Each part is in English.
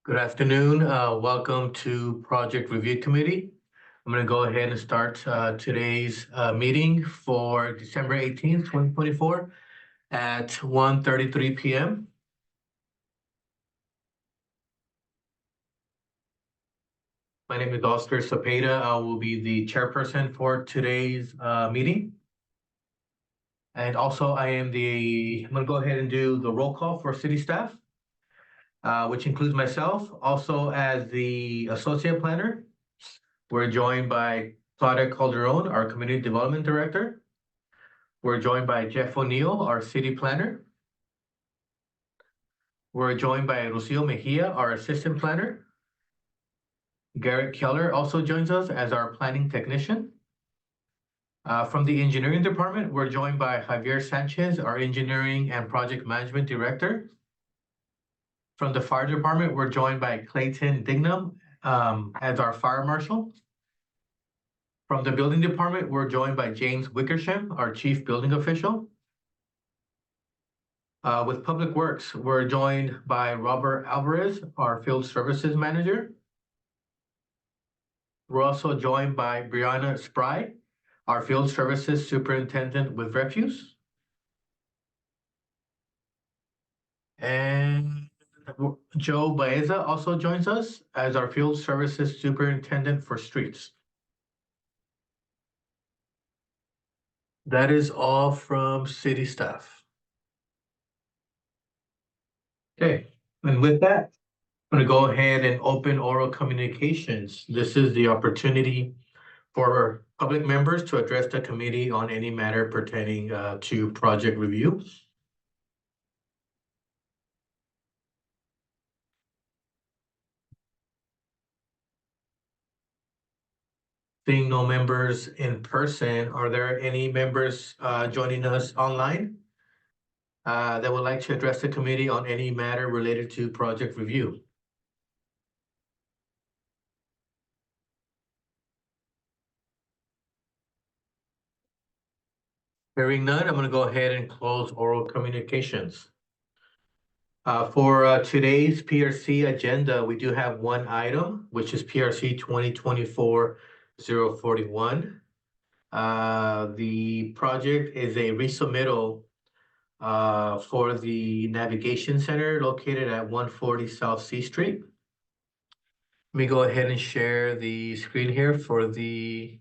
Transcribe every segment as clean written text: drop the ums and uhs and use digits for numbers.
Good afternoon. Welcome to Project Review Committee. I'm going to go ahead and start today's meeting for December 18th, 2024 at 1:33 p.m. My name is Oscar Cepeda. I will be the chairperson for today's meeting. And also I'm going to go ahead and do the roll call for city staff, which includes myself, also as the associate planner. We're joined by Claudia Calderon, our Community Development Director. We're joined by Jeff O'Neill, our City Planner. We're joined by Rocio Mejia, our Assistant Planner. Garrett Keller also joins us as our Planning Technician. From the Engineering Department, we're joined by Javier Sanchez, our Engineering and Project Management Director. From the Fire Department, we're joined by Clayton Dignam as our Fire Marshal. From the Building Department, we're joined by James Wickersham, our Chief Building Official. With Public Works, we're joined by Robert Alvarez, our Field Services Manager. We're also joined by Brianna Spry, our Field Services Superintendent with Refuse. And Joe Baeza also joins us as our Field Services Superintendent for Streets. That is all from city staff. Okay, and with that, I'm going to go ahead and open oral communications. This is the opportunity for public members to address the committee on any matter pertaining to project review. Seeing no members in person, are there any members joining us online that would like to address the committee on any matter related to project review? Hearing none, I'm going to go ahead and close oral communications. For today's PRC agenda, we do have one item, which is PRC 2024-041. The project is a resubmittal for the Navigation Center located at 140 South C Street. Let me go ahead and share the screen here for the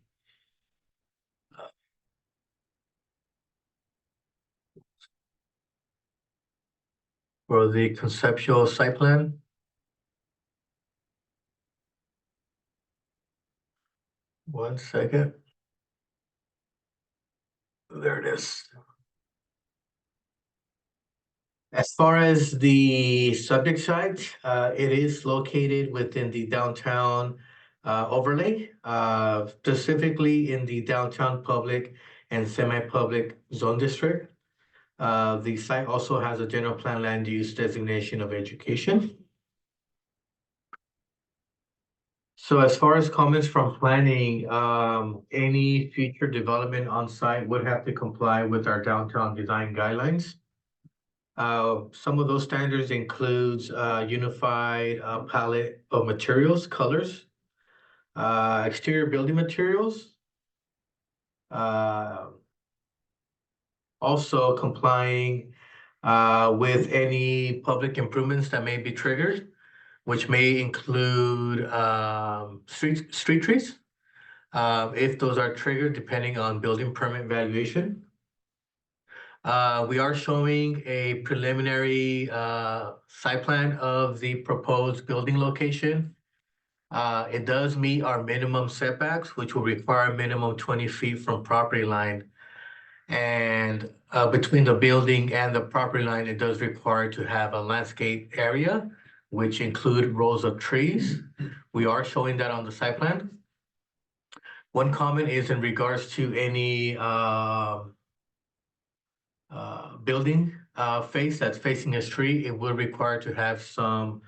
conceptual site plan. One second. There it is. As far as the subject site, it is located within the downtown overlay, specifically in the downtown public and semi-public zone district. The site also has a general plan land use designation of education. So as far as comments from planning, any future development on site would have to comply with our downtown design guidelines. Some of those standards includes unified palette of materials, colors, exterior building materials, also complying with any public improvements that may be triggered, which may include street trees, if those are triggered depending on building permit valuation. We are showing a preliminary site plan of the proposed building location. It does meet our minimum setbacks, which will require a minimum 20 feet from property line. And between the building and the property line, it does require to have a landscape area, which include rows of trees. We are showing that on the site plan. One comment is in regards to any building face that's facing a street, it will require to have some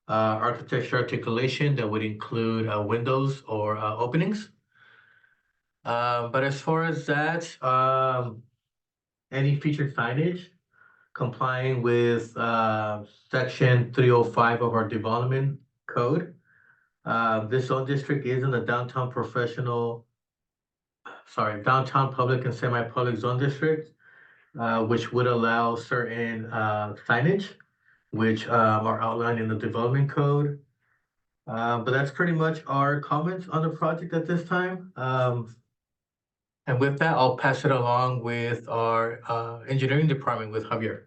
architecture articulation that would include windows or openings. But as far as that, any featured signage complying with section 305 of our development code. This zone district is in the downtown public and semi-public zone district, which would allow certain signage, which are outlined in the development code. But that's pretty much our comments on the project at this time. And with that, I'll pass it along with our engineering department with Javier.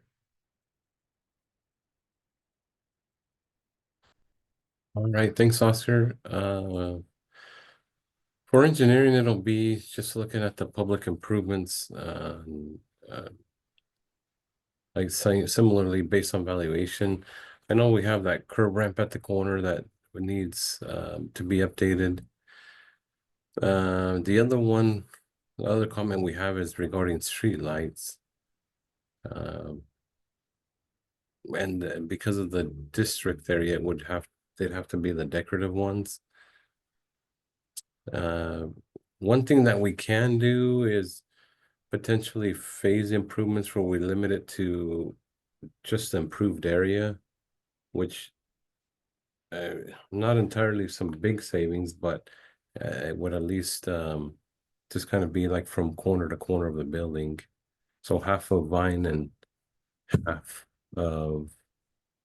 All right, thanks, Oscar. For engineering, it'll be just looking at the public improvements, like saying similarly based on valuation. I know we have that curb ramp at the corner that needs to be updated. The other comment we have is regarding street lights. And because of the district area, they'd have to be the decorative ones. One thing that we can do is potentially phase improvements where we limit it to just the improved area, which not entirely some big savings, but it would at least just kind of be like from corner to corner of the building. So half of Vine and half of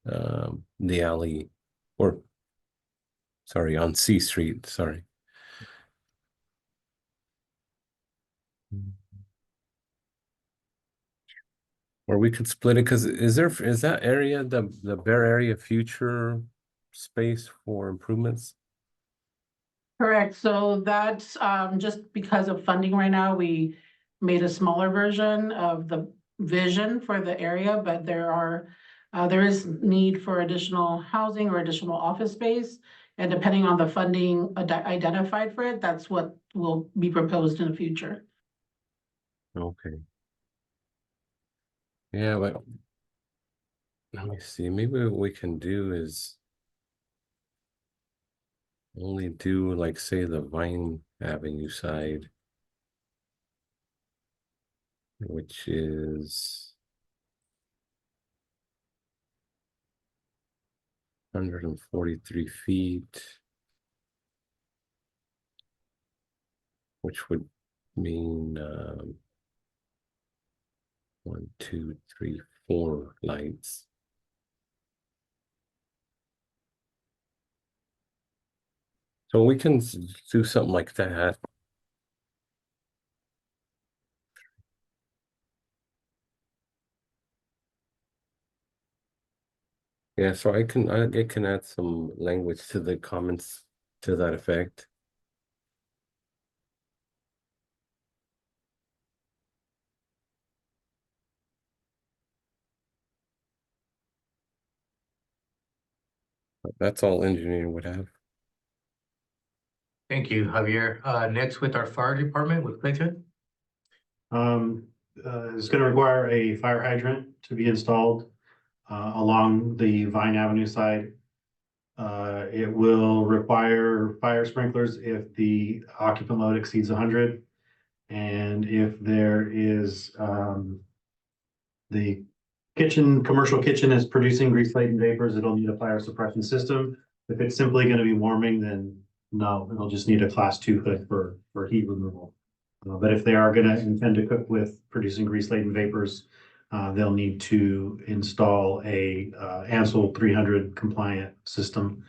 the alley, or sorry, on C Street, sorry. Or we could split it, because is that area, the bare area, future space for improvements? Correct. So that's just because of funding right now, we made a smaller version of the vision for the area, but there is need for additional housing or additional office space. And depending on the funding identified for it, that's what will be proposed in the future. Okay. Yeah, but let me see. Maybe what we can do is only do, like, say, the Vine Avenue side, which is 143 feet, which would mean 1, 2, 3, 4 lights. So we can do something like that. Yeah, so I can add some language to the comments to that effect. That's all engineering would have. Thank you, Javier. Next with our fire department with Clayton. It's gonna require a fire hydrant to be installed along the Vine Avenue side. It will require fire sprinklers if the occupant load exceeds 100. And if there is the commercial kitchen is producing grease-laden vapors, it'll need a fire suppression system. If it's simply gonna be warming, then no, it'll just need a class 2 hood for heat removal. But if they are gonna intend to cook with producing grease-laden vapors, they'll need to install a ANSEL 300 compliant system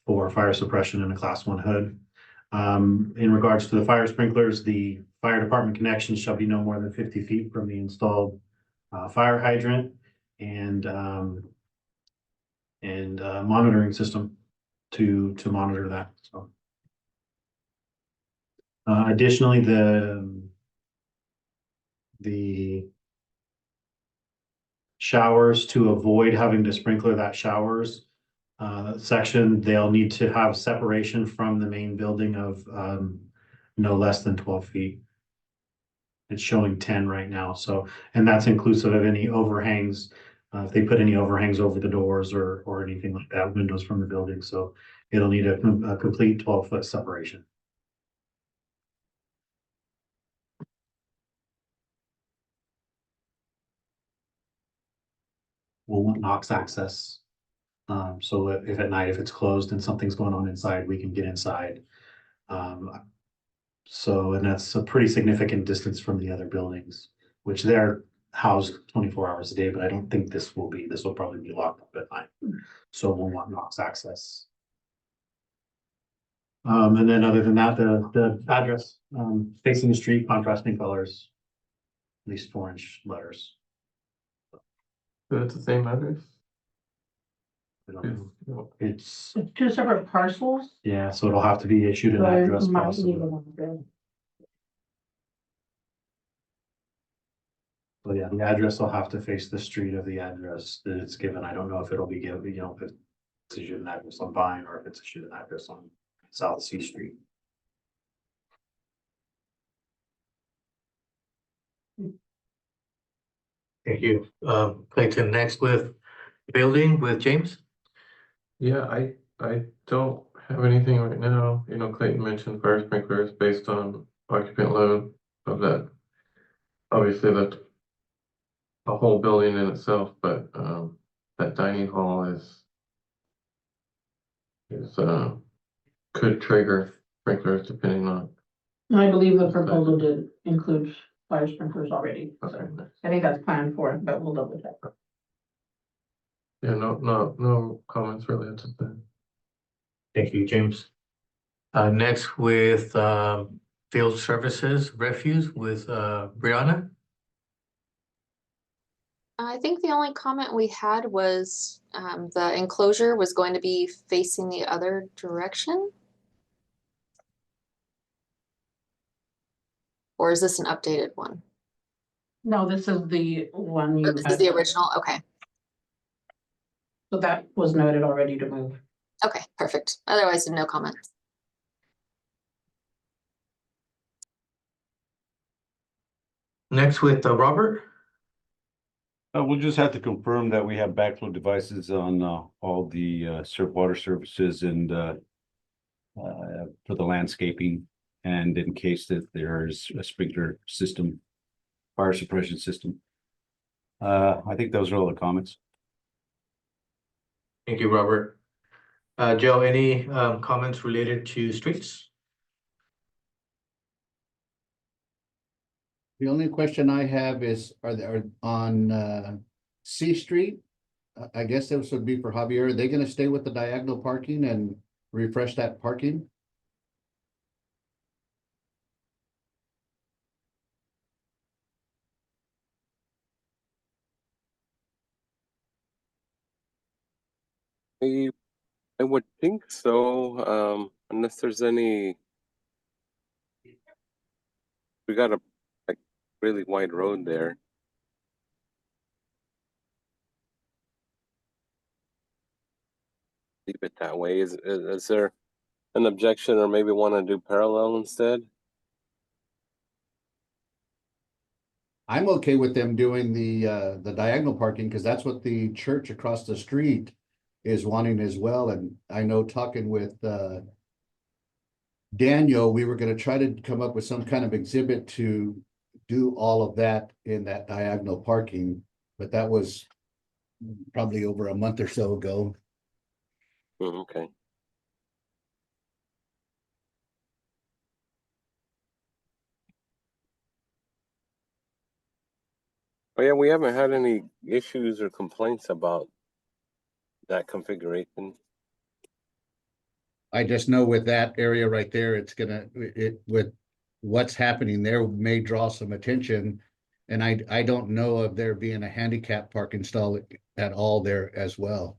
for fire suppression and a class 1 hood. In regards to the fire sprinklers, the fire department connection shall be no more than 50 feet from the installed fire hydrant and monitoring system to monitor that. So additionally, the showers, to avoid having to sprinkler that showers section, they'll need to have separation from the main building of no less than 12 feet. It's showing 10 right now. So, and that's inclusive of any overhangs. If they put any overhangs over the doors or anything like that, windows from the building. So it'll need a complete 12-foot separation. we'll want Knox access. So if at night, if it's closed and something's going on inside, we can get inside. So, and that's a pretty significant distance from the other buildings, which they're housed 24 hours a day, but I don't think this will probably be locked up at night. So we'll want Knox access. And then other than that, the address, facing the street, contrasting colors, at least 4-inch letters. That's the same address? I don't know. It's, It's two separate parcels. yeah, so it'll have to be issued an So it address might need possibly. an address. So yeah, the address will have to face the street of the address that it's given. I don't know if it'll be given, if it's issued an address on Vine or if it's issued an address on South C Street. Thank you. Clayton, next with building with James. Yeah, I don't have anything right now. You know, Clayton mentioned fire sprinklers based on occupant load of that. Obviously, that's a whole building in itself, but that dining hall is could trigger sprinklers depending on. I believe the proposal did include fire sprinklers already, Okay, so nice. I think that's planned for, but we'll double check. Yeah, no comments related to that. Thank you, James. Next with field services refuse with Brianna. I think the only comment we had was the enclosure was going to be facing the other direction. Or is this an updated one? No, this is the one you This is had, the original, okay, so that was noted already to move. okay, perfect. Otherwise, no comments. Next with Robert. We'll just have to confirm that we have backflow devices on all the water surfaces and for the landscaping, and in case that there's a sprinkler system, fire suppression system. I think those are all the comments. Thank you, Robert. Joe, any comments related to streets? The only question I have is, are on C Street? I guess this would be for Javier. Are they gonna stay with the diagonal parking and refresh that parking? I would think so, unless there's any. We got a like really wide road there. Leave it that way. Is there an objection or maybe want to do parallel instead? I'm okay with them doing the diagonal parking, because that's what the church across the street is wanting as well. And I know talking with Daniel, we were gonna try to come up with some kind of exhibit to do all of that in that diagonal parking, but that was probably over a month or so ago. Okay. Oh yeah, we haven't had any issues or complaints about that configuration. I just know with that area right there, it's gonna, with what's happening there may draw some attention. And I don't know of there being a handicap parking stall at all there as well.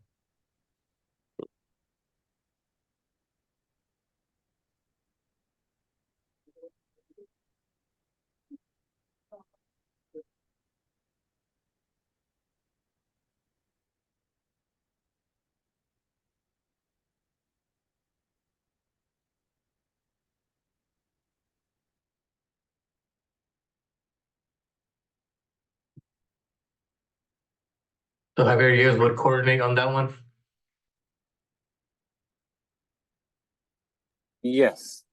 So Javier, you guys would coordinate on that one? Yes.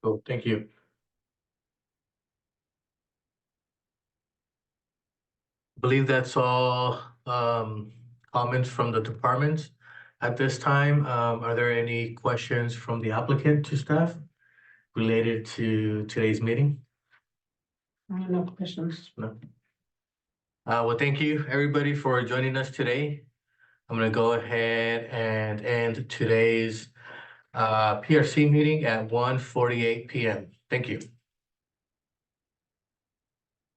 Cool, thank you. believe that's all comments from the departments. At this time, are there any questions from the applicant to staff related to today's meeting? No questions. No. Well, thank you, everybody, for joining us today. I'm gonna go ahead and end today's PRC meeting at 1:48 p.m. Thank you.